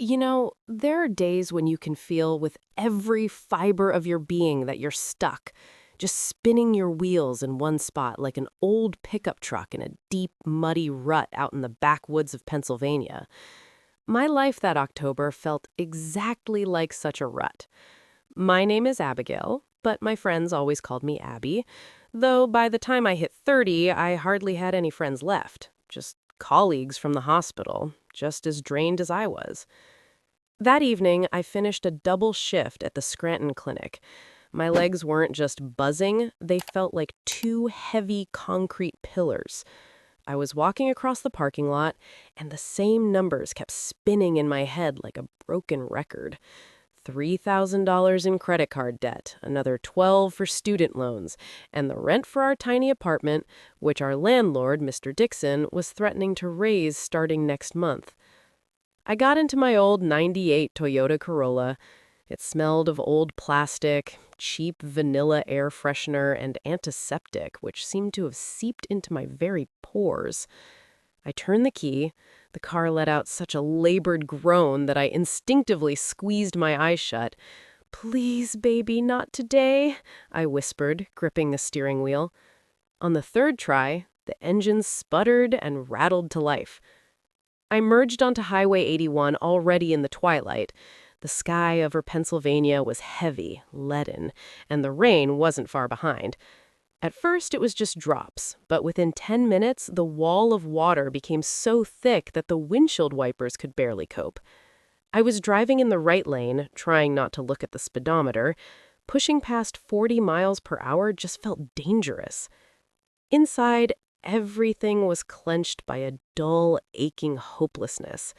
There are days when you can feel with every fiber of your being that you're stuck, just spinning your wheels in one spot like an old pickup truck in a deep, muddy rut out in the backwoods of Pennsylvania. My life that October felt exactly like such a rut. My name is Abigail, but my friends always called me Abby, though by the time I hit 30, I hardly had any friends left, just colleagues from the hospital, just as drained as I was. That evening, I finished a double shift at the Scranton clinic. My legs weren't just buzzing, they felt like two heavy concrete pillars. I was walking across the parking lot, and the same numbers kept spinning in my head like a broken record. $3,000 in credit card debt, another 12 for student loans, and the rent for our tiny apartment, which our landlord, Mr. Dixon, was threatening to raise starting next month. I got into my old '98 Toyota Corolla. It smelled of old plastic, cheap vanilla air freshener, and antiseptic, which seemed to have seeped into my very pores. I turned the key. The car let out such a labored groan that I instinctively squeezed my eyes shut. "Please, baby, not today," I whispered, gripping the steering wheel. On the third try, the engine sputtered and rattled to life. I merged onto Highway 81 already in the twilight. The sky over Pennsylvania was heavy, leaden, and the rain wasn't far behind. At first, it was just drops, but within 10 minutes, the wall of water became so thick that the windshield wipers could barely cope. I was driving in the right lane, trying not to look at the speedometer. Pushing past 40 miles per hour just felt dangerous. Inside, everything was clenched by a dull, aching hopelessness.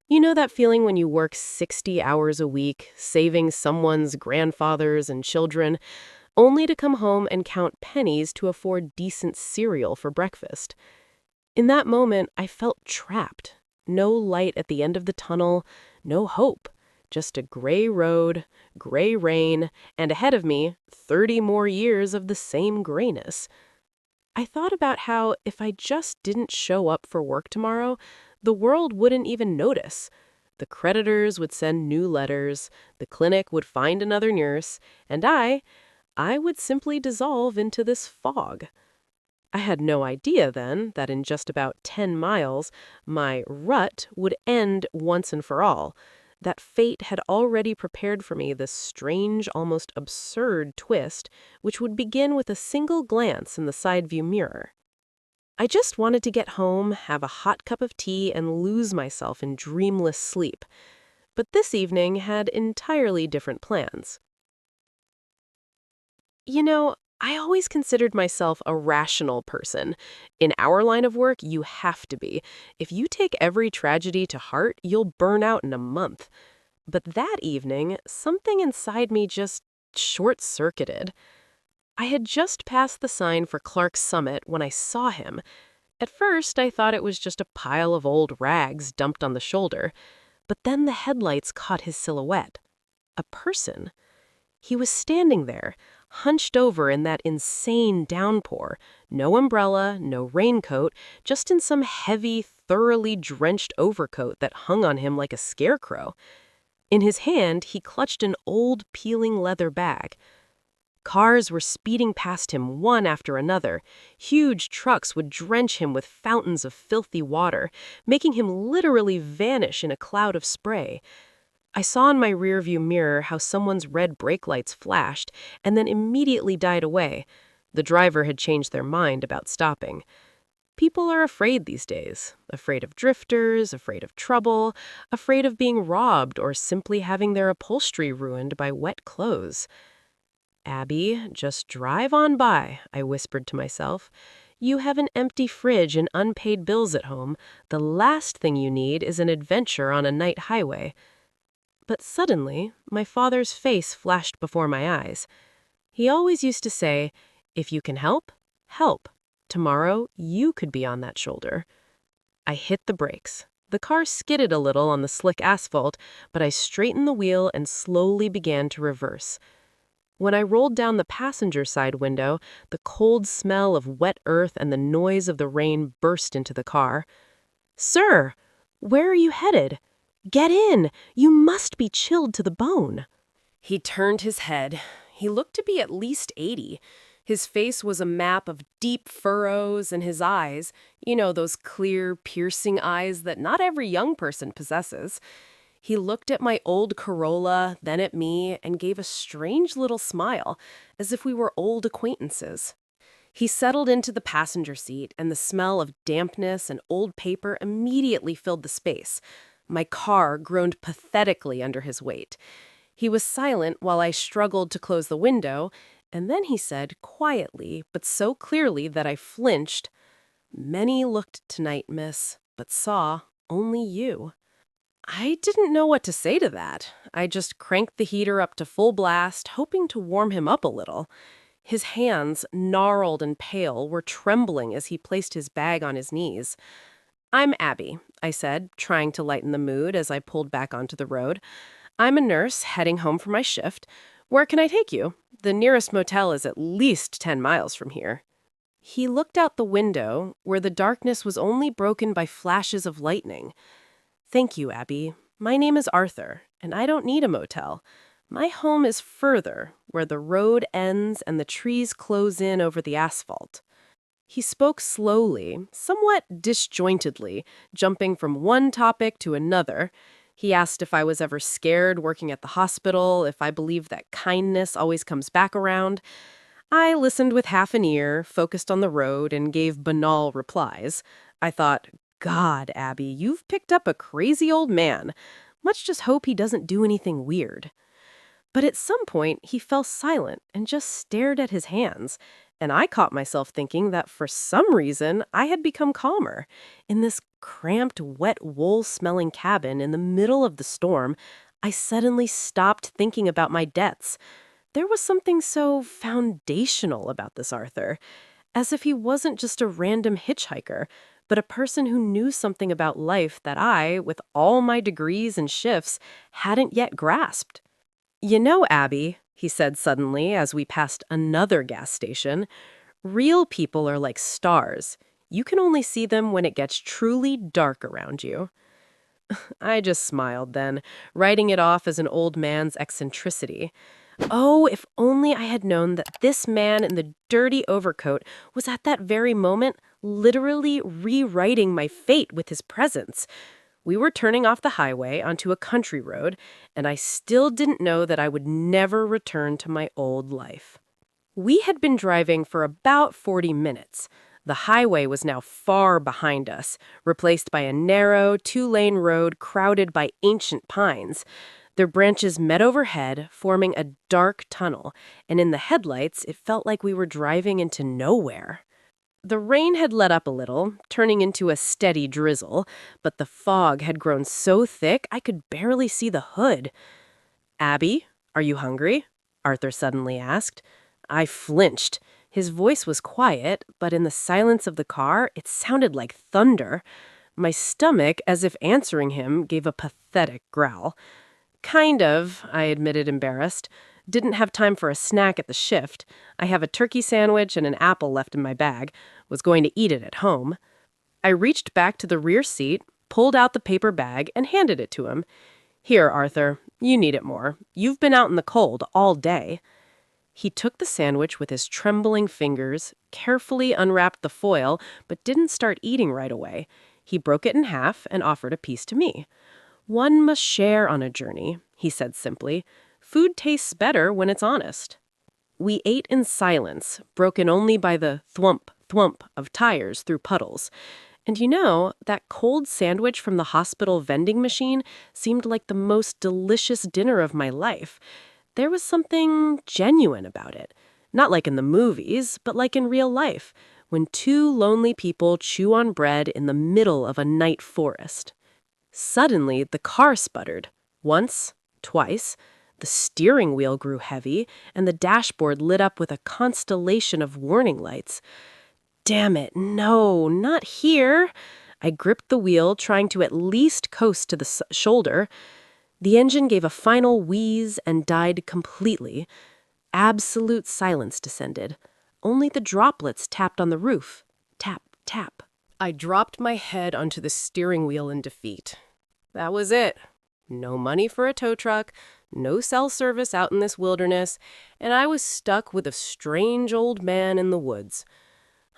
You know that feeling when you work 60 hours a week, saving someone's grandfathers and children, only to come home and count pennies to afford decent cereal for breakfast? In that moment, I felt trapped. No light at the end of the tunnel, no hope. Just a gray road, gray rain, and ahead of me, 30 more years of the same grayness. I thought about how if I just didn't show up for work tomorrow, the world wouldn't even notice. The creditors would send new letters, the clinic would find another nurse, and I would simply dissolve into this fog. I had no idea then that in just about 10 miles, my rut would end once and for all. That fate had already prepared for me this strange, almost absurd twist, which would begin with a single glance in the side view mirror. I just wanted to get home, have a hot cup of tea, and lose myself in dreamless sleep. But this evening had entirely different plans. I always considered myself a rational person. In our line of work, you have to be. If you take every tragedy to heart, you'll burn out in a month. But that evening, something inside me just short-circuited. I had just passed the sign for Clark's Summit when I saw him. At first, I thought it was just a pile of old rags dumped on the shoulder. But then the headlights caught his silhouette. A person. He was standing there, hunched over in that insane downpour. No umbrella, no raincoat, just in some heavy, thoroughly drenched overcoat that hung on him like a scarecrow. In his hand, he clutched an old, peeling leather bag. Cars were speeding past him one after another. Huge trucks would drench him with fountains of filthy water, making him literally vanish in a cloud of spray. I saw in my rearview mirror how someone's red brake lights flashed and then immediately died away. The driver had changed their mind about stopping. People are afraid these days. Afraid of drifters, afraid of trouble, afraid of being robbed or simply having their upholstery ruined by wet clothes. "Abby, just drive on by," I whispered to myself. "You have an empty fridge and unpaid bills at home. The last thing you need is an adventure on a night highway." But suddenly, my father's face flashed before my eyes. He always used to say, "If you can help, help. Tomorrow, you could be on that shoulder." I hit the brakes. The car skidded a little on the slick asphalt, but I straightened the wheel and slowly began to reverse. When I rolled down the passenger side window, the cold smell of wet earth and the noise of the rain burst into the car. "Sir, where are you headed?" "Get in! You must be chilled to the bone." He turned his head. He looked to be at least 80. His face was a map of deep furrows, and his eyes, those clear, piercing eyes that not every young person possesses. He looked at my old Corolla, then at me, and gave a strange little smile, as if we were old acquaintances. He settled into the passenger seat, and the smell of dampness and old paper immediately filled the space. My car groaned pathetically under his weight. He was silent while I struggled to close the window, and then he said, quietly, but so clearly that I flinched, "Many looked tonight, miss, but saw only you." I didn't know what to say to that. I just cranked the heater up to full blast, hoping to warm him up a little. His hands, gnarled and pale, were trembling as he placed his bag on his knees. "I'm Abby," I said, trying to lighten the mood as I pulled back onto the road. "I'm a nurse heading home for my shift. Where can I take you? The nearest motel is at least 10 miles from here." He looked out the window, where the darkness was only broken by flashes of lightning. "Thank you, Abby. My name is Arthur, and I don't need a motel. My home is further, where the road ends and the trees close in over the asphalt." He spoke slowly, somewhat disjointedly, jumping from one topic to another. He asked if I was ever scared working at the hospital, if I believed that kindness always comes back around. I listened with half an ear, focused on the road, and gave banal replies. I thought, God, Abby, you've picked up a crazy old man. Let's just hope he doesn't do anything weird. But at some point, he fell silent and just stared at his hands. And I caught myself thinking that for some reason, I had become calmer. In this cramped, wet wool-smelling cabin in the middle of the storm, I suddenly stopped thinking about my debts. There was something so foundational about this Arthur, as if he wasn't just a random hitchhiker, but a person who knew something about life that I, with all my degrees and shifts, hadn't yet grasped. "You know, Abby," he said suddenly as we passed another gas station, "real people are like stars. You can only see them when it gets truly dark around you." I just smiled then, writing it off as an old man's eccentricity. Oh, if only I had known that this man in the dirty overcoat was at that very moment literally rewriting my fate with his presence. We were turning off the highway onto a country road, and I still didn't know that I would never return to my old life. We had been driving for about 40 minutes. The highway was now far behind us, replaced by a narrow, two-lane road crowded by ancient pines. Their branches met overhead, forming a dark tunnel, and in the headlights, it felt like we were driving into nowhere. The rain had let up a little, turning into a steady drizzle, but the fog had grown so thick I could barely see the hood. "Abby, are you hungry?" Arthur suddenly asked. I flinched. His voice was quiet, but in the silence of the car, it sounded like thunder. My stomach, as if answering him, gave a pathetic growl. "Kind of," I admitted, embarrassed. "Didn't have time for a snack at the shift. I have a turkey sandwich and an apple left in my bag. Was going to eat it at home." I reached back to the rear seat, pulled out the paper bag, and handed it to him. "Here, Arthur. You need it more. You've been out in the cold all day." He took the sandwich with his trembling fingers, carefully unwrapped the foil, but didn't start eating right away. He broke it in half and offered a piece to me. "One must share on a journey," he said simply. "Food tastes better when it's honest." We ate in silence, broken only by the thwump, thwump of tires through puddles. And that cold sandwich from the hospital vending machine seemed like the most delicious dinner of my life. There was something genuine about it. Not like in the movies, but like in real life, when two lonely people chew on bread in the middle of a night forest. Suddenly, the car sputtered. Once, twice. The steering wheel grew heavy, and the dashboard lit up with a constellation of warning lights. Damn it, no, not here. I gripped the wheel, trying to at least coast to the shoulder. The engine gave a final wheeze and died completely. Absolute silence descended. Only the droplets tapped on the roof. Tap, tap. I dropped my head onto the steering wheel in defeat. That was it. No money for a tow truck, no cell service out in this wilderness, and I was stuck with a strange old man in the woods.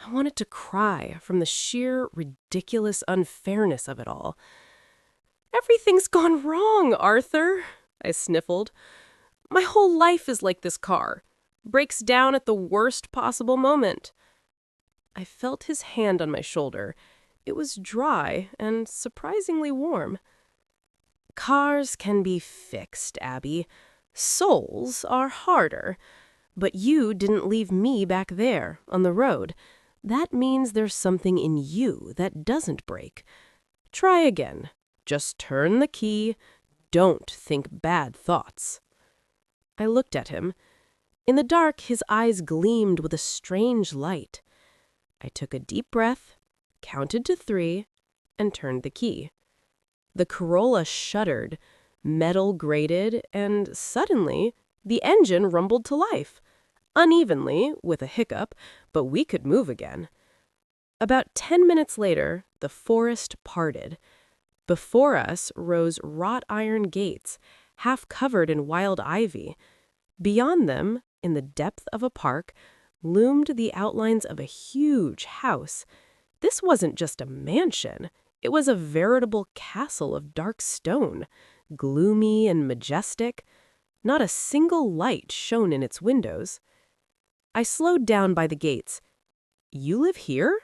I wanted to cry from the sheer ridiculous unfairness of it all. "Everything's gone wrong, Arthur," I sniffled. "My whole life is like this car. Breaks down at the worst possible moment." I felt his hand on my shoulder. It was dry and surprisingly warm. "Cars can be fixed, Abby. Souls are harder. But you didn't leave me back there, on the road. That means there's something in you that doesn't break. Try again. Just turn the key. Don't think bad thoughts." I looked at him. In the dark, his eyes gleamed with a strange light. I took a deep breath, counted to 3, and turned the key. The Corolla shuddered, metal grated, and suddenly the engine rumbled to life. Unevenly, with a hiccup, but we could move again. About 10 minutes later, the forest parted. Before us rose wrought iron gates, half covered in wild ivy. Beyond them, in the depth of a park, loomed the outlines of a huge house. This wasn't just a mansion. It was a veritable castle of dark stone, gloomy and majestic. Not a single light shone in its windows. I slowed down by the gates. "You live here?"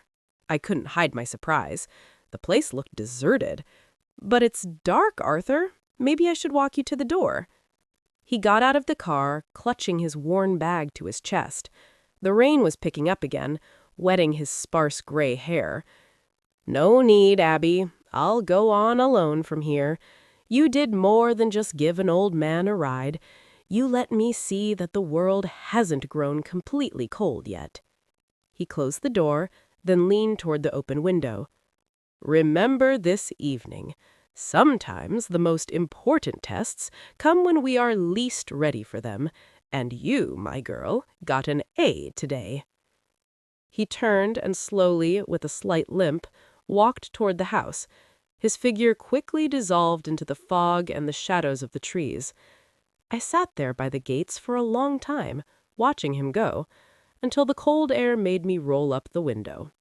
I couldn't hide my surprise. The place looked deserted. "But it's dark, Arthur. Maybe I should walk you to the door." He got out of the car, clutching his worn bag to his chest. The rain was picking up again, wetting his sparse gray hair. "No need, Abby. I'll go on alone from here. You did more than just give an old man a ride. You let me see that the world hasn't grown completely cold yet." He closed the door, then leaned toward the open window. "Remember this evening. Sometimes the most important tests come when we are least ready for them, and you, my girl, got an A today." He turned and slowly, with a slight limp, walked toward the house. His figure quickly dissolved into the fog and the shadows of the trees. I sat there by the gates for a long time, watching him go, until the cold air made me roll up the window.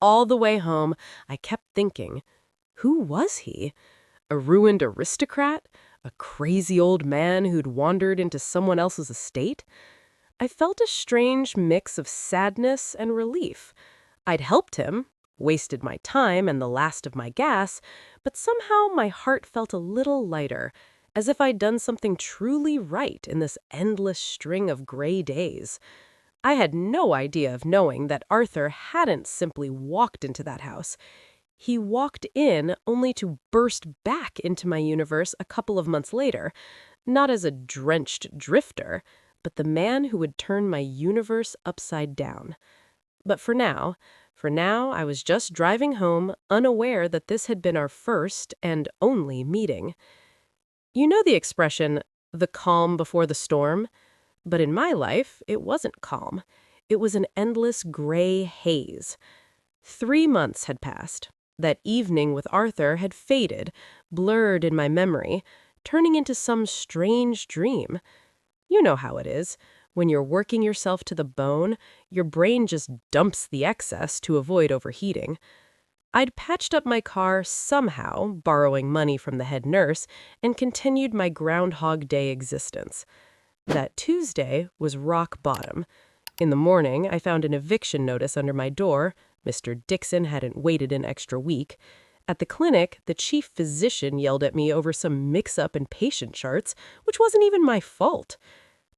All the way home, I kept thinking, who was he? A ruined aristocrat? A crazy old man who'd wandered into someone else's estate? I felt a strange mix of sadness and relief. I'd helped him, wasted my time and the last of my gas, but somehow my heart felt a little lighter, as if I'd done something truly right in this endless string of gray days. I had no idea of knowing that Arthur hadn't simply walked into that house. He walked in only to burst back into my universe a couple of months later, not as a drenched drifter, but the man who would turn my universe upside down. But for now, I was just driving home, unaware that this had been our first and only meeting. You know the expression, the calm before the storm? But in my life, it wasn't calm. It was an endless gray haze. 3 months had passed. That evening with Arthur had faded, blurred in my memory, turning into some strange dream. You know how it is. When you're working yourself to the bone, your brain just dumps the excess to avoid overheating. I'd patched up my car somehow, borrowing money from the head nurse, and continued my Groundhog Day existence. That Tuesday was rock bottom. In the morning, I found an eviction notice under my door. Mr. Dixon hadn't waited an extra week. At the clinic, the chief physician yelled at me over some mix-up in patient charts, which wasn't even my fault.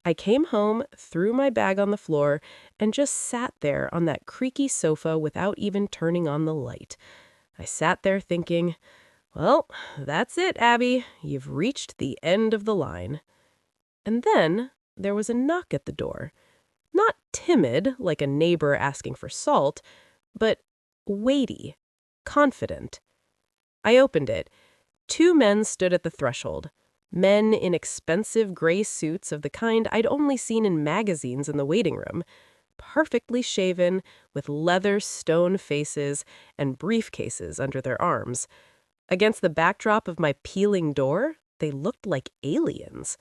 I came home, threw my bag on the floor, and just sat there on that creaky sofa without even turning on the light. I sat there thinking, well, that's it, Abby. You've reached the end of the line. And then there was a knock at the door. Not timid, like a neighbor asking for salt, but weighty, confident. I opened it. 2 men stood at the threshold. Men in expensive gray suits of the kind I'd only seen in magazines in the waiting room, perfectly shaven, with leather stone faces and briefcases under their arms. Against the backdrop of my peeling door, they looked like aliens.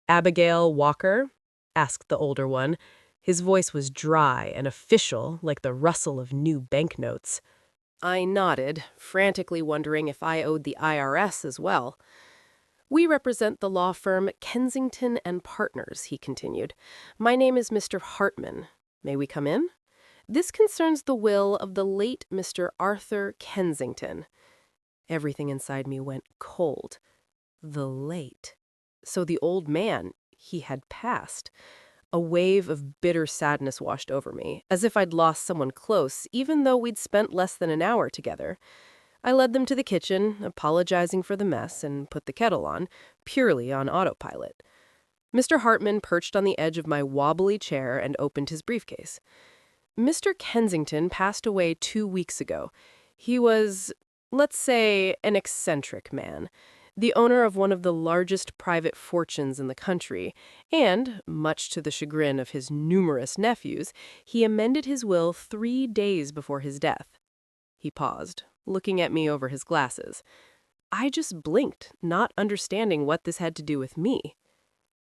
"Abigail Walker?" asked the older one. His voice was dry and official, like the rustle of new banknotes. I nodded, frantically wondering if I owed the IRS as well. "We represent the law firm Kensington and Partners," he continued. "My name is Mr. Hartman. May we come in? This concerns the will of the late Mr. Arthur Kensington." Everything inside me went cold. The late. So the old man, he had passed. A wave of bitter sadness washed over me, as if I'd lost someone close, even though we'd spent less than an hour together. I led them to the kitchen, apologizing for the mess, and put the kettle on, purely on autopilot. Mr. Hartman perched on the edge of my wobbly chair and opened his briefcase. "Mr. Kensington passed away 2 weeks ago. He was, let's say, an eccentric man, the owner of one of the largest private fortunes in the country, and, much to the chagrin of his numerous nephews, he amended his will 3 days before his death." He paused, looking at me over his glasses. I just blinked, not understanding what this had to do with me.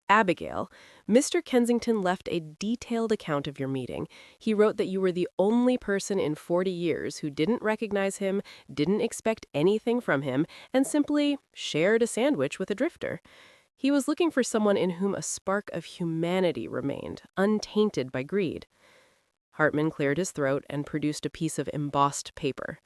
"Abigail, Mr. Kensington left a detailed account of your meeting. He wrote that you were the only person in 40 years who didn't recognize him, didn't expect anything from him, and simply shared a sandwich with a drifter. He was looking for someone in whom a spark of humanity remained, untainted by greed." Hartman cleared his throat and produced a piece of embossed paper.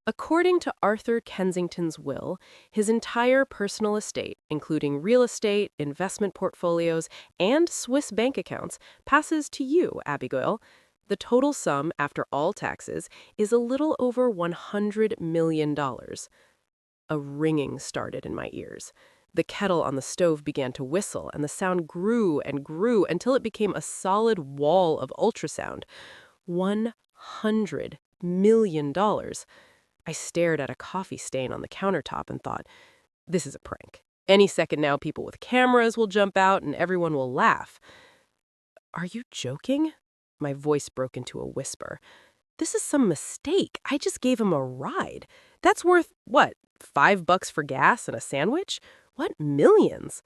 "According to Arthur Kensington's will, his entire personal estate, including real estate, investment portfolios, and Swiss bank accounts, passes to you, Abigail. The total sum, after all taxes, is a little over $100 million. A ringing started in my ears. The kettle on the stove began to whistle, and the sound grew and grew until it became a solid wall of ultrasound. $100 million. I stared at a coffee stain on the countertop and thought, this is a prank. Any second now, people with cameras will jump out and everyone will laugh. "Are you joking?" My voice broke into a whisper. "This is some mistake. I just gave him a ride. That's worth, what, $5 for gas and a sandwich? What millions?"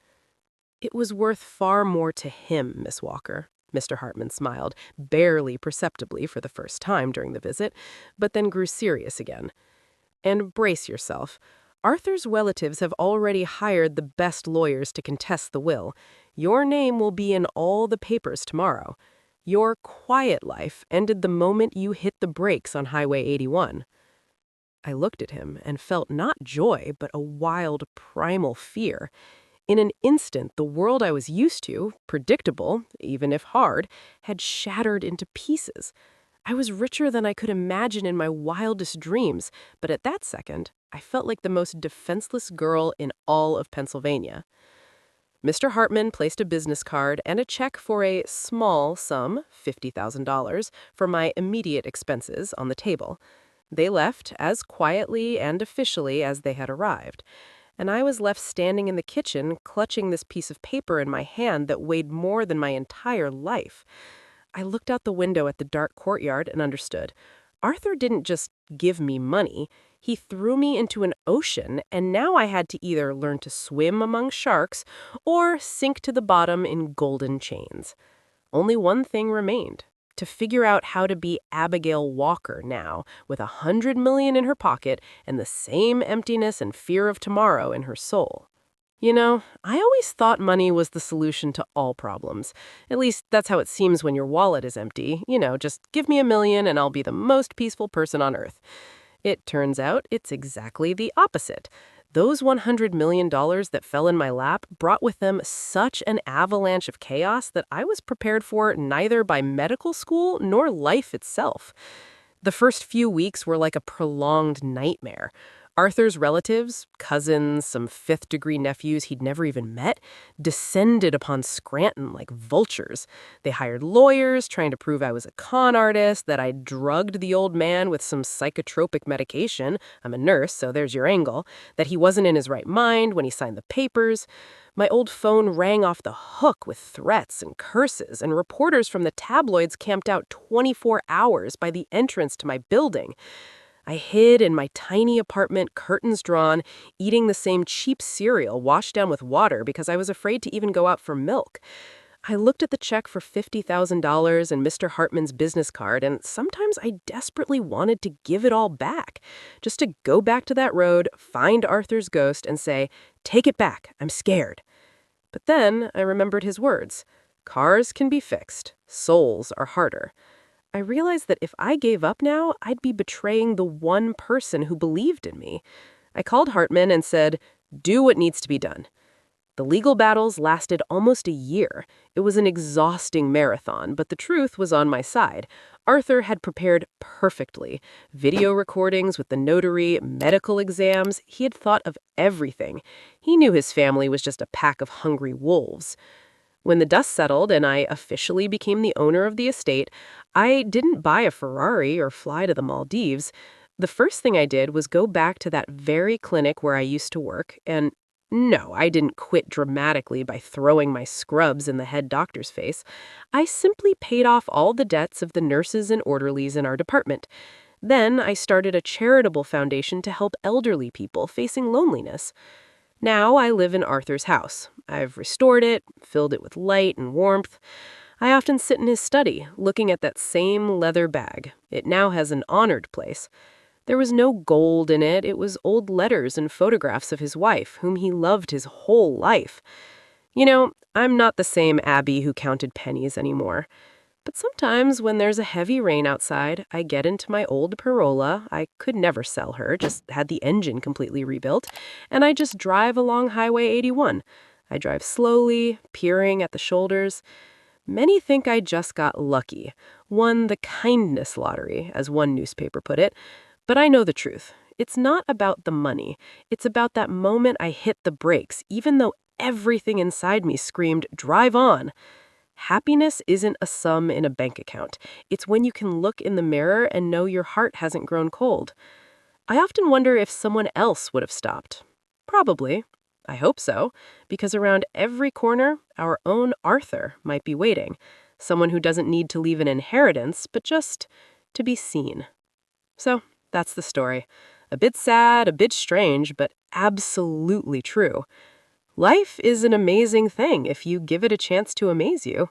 "It was worth far more to him, Miss Walker." Mr. Hartman smiled, barely perceptibly for the first time during the visit, but then grew serious again. "And brace yourself. Arthur's relatives have already hired the best lawyers to contest the will. Your name will be in all the papers tomorrow. Your quiet life ended the moment you hit the brakes on Highway 81. I looked at him and felt not joy, but a wild, primal fear. In an instant, the world I was used to, predictable, even if hard, had shattered into pieces. I was richer than I could imagine in my wildest dreams, but at that second, I felt like the most defenseless girl in all of Pennsylvania. Mr. Hartman placed a business card and a check for a small sum, $50,000, for my immediate expenses on the table. They left as quietly and officially as they had arrived, and I was left standing in the kitchen clutching this piece of paper in my hand that weighed more than my entire life. I looked out the window at the dark courtyard and understood. Arthur didn't just give me money. He threw me into an ocean, and now I had to either learn to swim among sharks or sink to the bottom in golden chains. Only one thing remained: to figure out how to be Abigail Walker now, with $100 million in her pocket and the same emptiness and fear of tomorrow in her soul. You know, I always thought money was the solution to all problems. At least that's how it seems when your wallet is empty. You know, just give me $1 million and I'll be the most peaceful person on earth. It turns out it's exactly the opposite. Those $100 million that fell in my lap brought with them such an avalanche of chaos that I was prepared for neither by medical school nor life itself. The first few weeks were like a prolonged nightmare. Arthur's relatives, cousins, some fifth-degree nephews he'd never even met, descended upon Scranton like vultures. They hired lawyers, trying to prove I was a con artist, that I drugged the old man with some psychotropic medication — I'm a nurse, so there's your angle — that he wasn't in his right mind when he signed the papers. My old phone rang off the hook with threats and curses, and reporters from the tabloids camped out 24 hours by the entrance to my building. I hid in my tiny apartment, curtains drawn, eating the same cheap cereal washed down with water because I was afraid to even go out for milk. I looked at the check for $50,000 and Mr. Hartman's business card, and sometimes I desperately wanted to give it all back. Just to go back to that road, find Arthur's ghost, and say, "Take it back, I'm scared." But then I remembered his words. Cars can be fixed, souls are harder. I realized that if I gave up now, I'd be betraying the one person who believed in me. I called Hartman and said, "Do what needs to be done." The legal battles lasted almost a year. It was an exhausting marathon, but the truth was on my side. Arthur had prepared perfectly. Video recordings with the notary, medical exams. He had thought of everything. He knew his family was just a pack of hungry wolves. When the dust settled and I officially became the owner of the estate, I didn't buy a Ferrari or fly to the Maldives. The first thing I did was go back to that very clinic where I used to work, and no, I didn't quit dramatically by throwing my scrubs in the head doctor's face. I simply paid off all the debts of the nurses and orderlies in our department. Then I started a charitable foundation to help elderly people facing loneliness. Now I live in Arthur's house. I've restored it, filled it with light and warmth. I often sit in his study, looking at that same leather bag. It now has an honored place. There was no gold in it. It was old letters and photographs of his wife, whom he loved his whole life. I'm not the same Abby who counted pennies anymore. But sometimes when there's a heavy rain outside, I get into my old Corolla. I could never sell her, just had the engine completely rebuilt, and I just drive along Highway 81. I drive slowly, peering at the shoulders. Many think I just got lucky, won the kindness lottery, as one newspaper put it. But I know the truth. It's not about the money. It's about that moment I hit the brakes, even though everything inside me screamed, "Drive on." Happiness isn't a sum in a bank account. It's when you can look in the mirror and know your heart hasn't grown cold. I often wonder if someone else would have stopped. Probably. I hope so, because around every corner, our own Arthur might be waiting. Someone who doesn't need to leave an inheritance, but just to be seen. So, that's the story. A bit sad, a bit strange, but absolutely true. Life is an amazing thing if you give it a chance to amaze you.